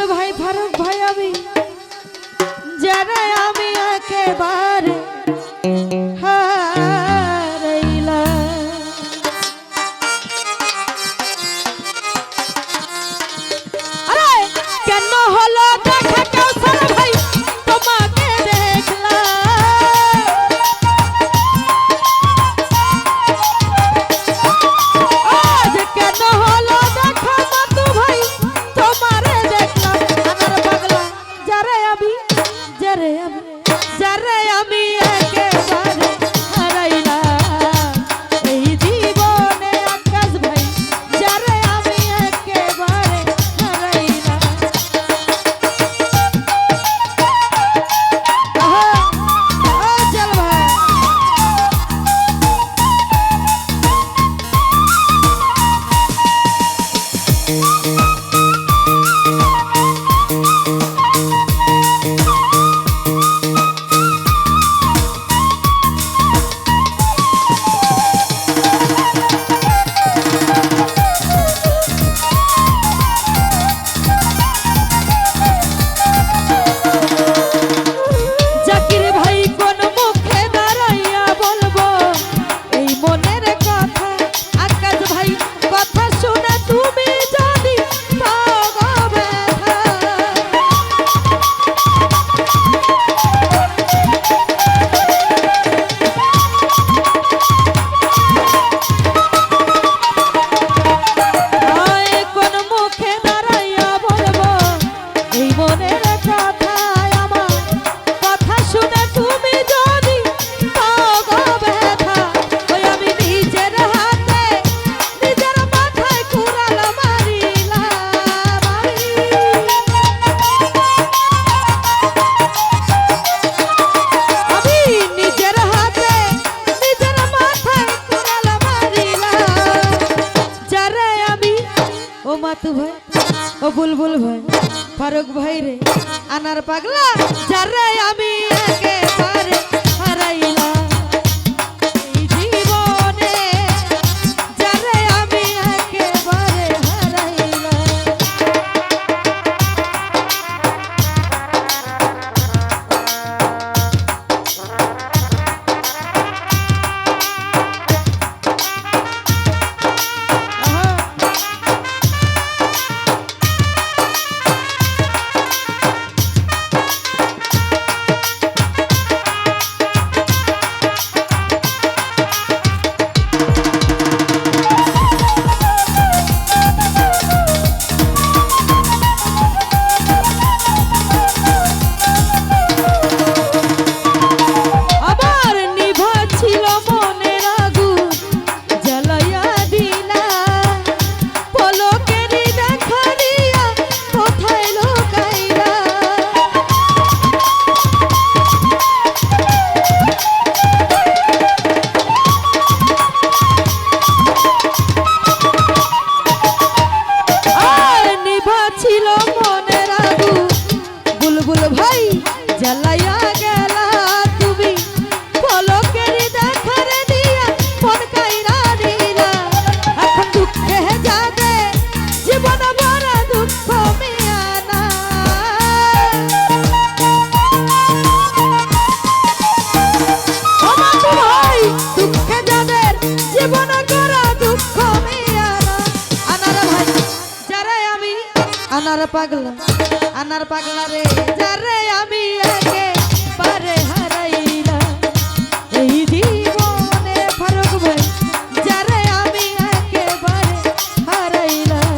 বুলবুল ভাই ফারুক ভাই আমি যারা আমি একেবারে হারাইলাম। আরে কেন হলো দেখা কাউসার ভাই তোমাকে দেখলাম, আজ কেন হলো দেখা মাতু ভাই তোমারে দেখলাম। আনার পাগলা যারে আমি একেবারে হারাইলাম এই জীবনে আকাশ ভাই যারে আমি একেবারে হারাইলাম। আহা, ও চল ভাই জাকির ভাই কোন মুখে দাঁড়াইয়া বলবো এই মনের কথা। আকাশ ভাই কথা শুনে তুমি যদি পাও গো ব্যথা, আয় কোন মুখে দাঁড়াইয়া বলবো এই মনের কথা। আমার কথা শুনে তুমি যদি পাও গো ব্যথা, ওই আমি নিজের হাতে নিজের মাথায় কুড়াল মারিলাম। আমি নিজের হাতে নিজের মাথায় কুড়াল মারিলাম। যারে আমি ও মাতু ভাই ও বুলবুল ভাই ফারুক ভাই রে আনার পাগলা যারে আমি একেবারে হারাইলাম এই জীবনে যারে আমি একেবারে হারাইলাম। আবার নিভা ছিল মনের আগুন জ্বালাইয়া দিলা, পলকেরই দেখা দিয়া কোথায় লুকাইলা। আর নিভা ছিল মনের আগুন বুলবুল ভাই জ্বালাইয়া গেলা তুমি, পলকেরই দেখার দিয়া মন কাইরা দিলা। এখন দুঃখে যাবে জীবন ভর দুঃখ মিয়ানা, ও মাতু ভাই দুঃখে যাদের জীবন করা দুঃখ মিয়ানা। আনার ভাই যারে আমি আনার পাগলা রে যারে আমি একেবারে হারাইলাম এই জীবনে ফারুক ভাই যারে আমি একেবারে হারাইলাম।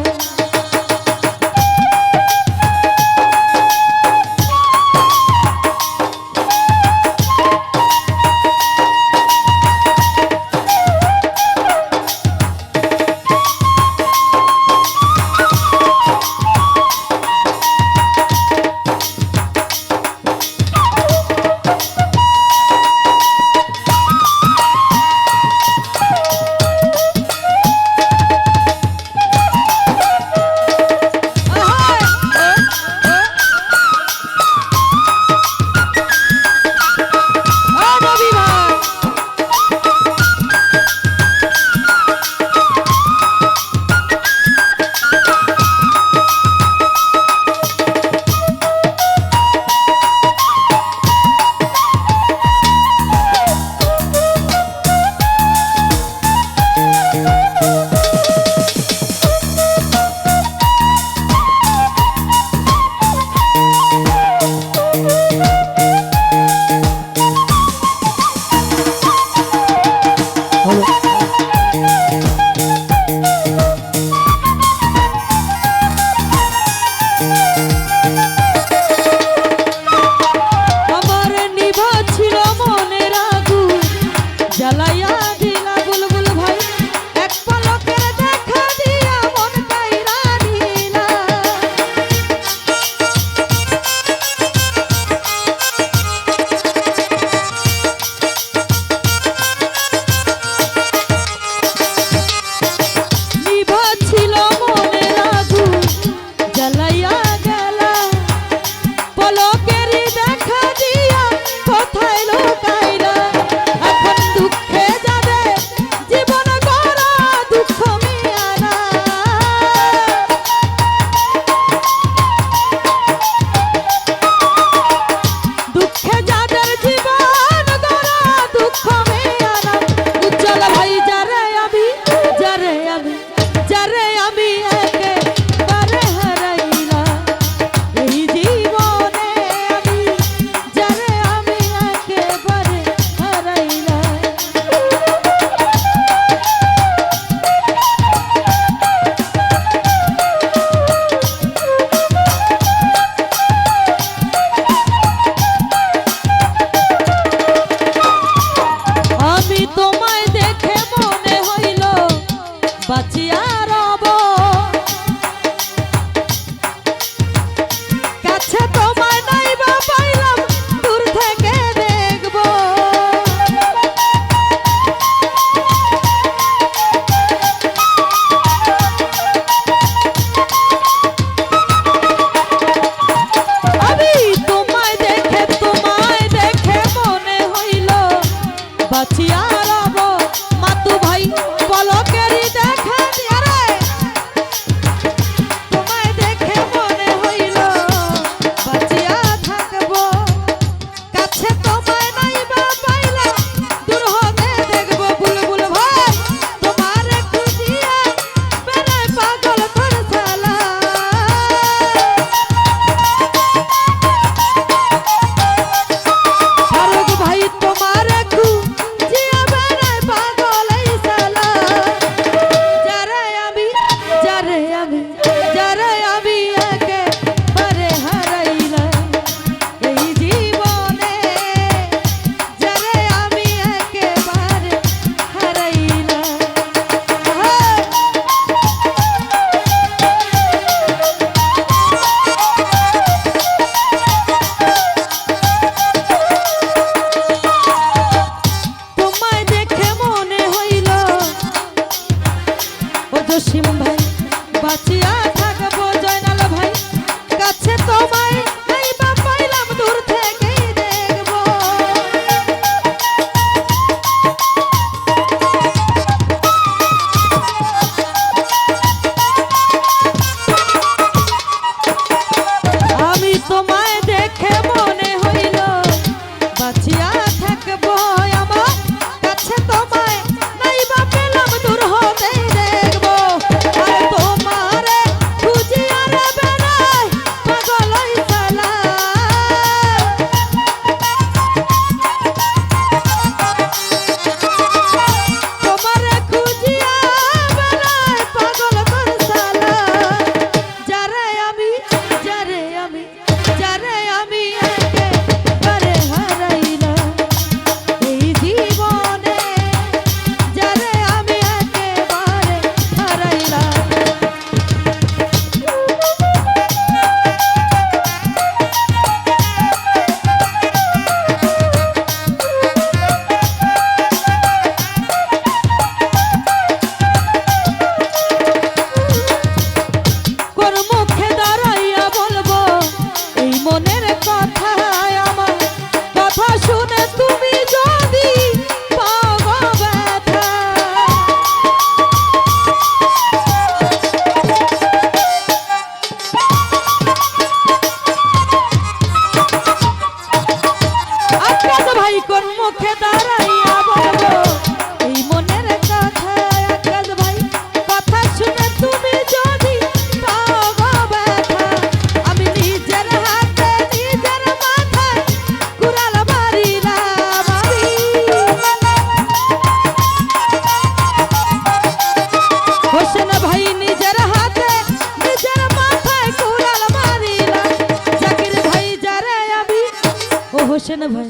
হোসেন ভাই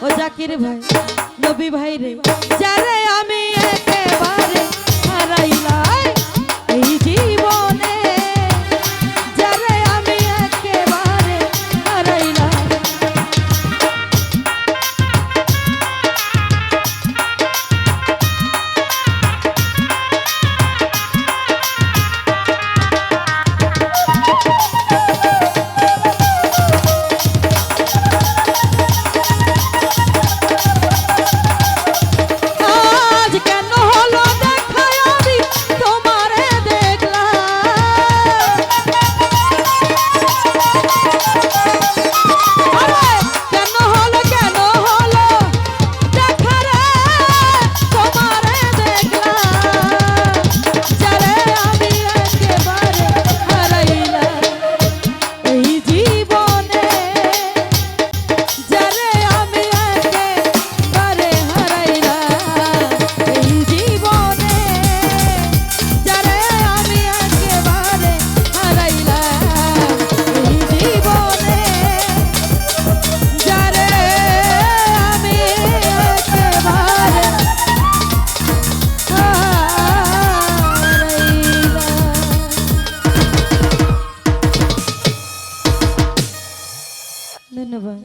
ও জাকির ভাই নবী ভাই রে যারে আমি একেবারে হারাইলাই এই জীবনে যারে আমি একেবারে হারাইলাই ধন্যবাদ।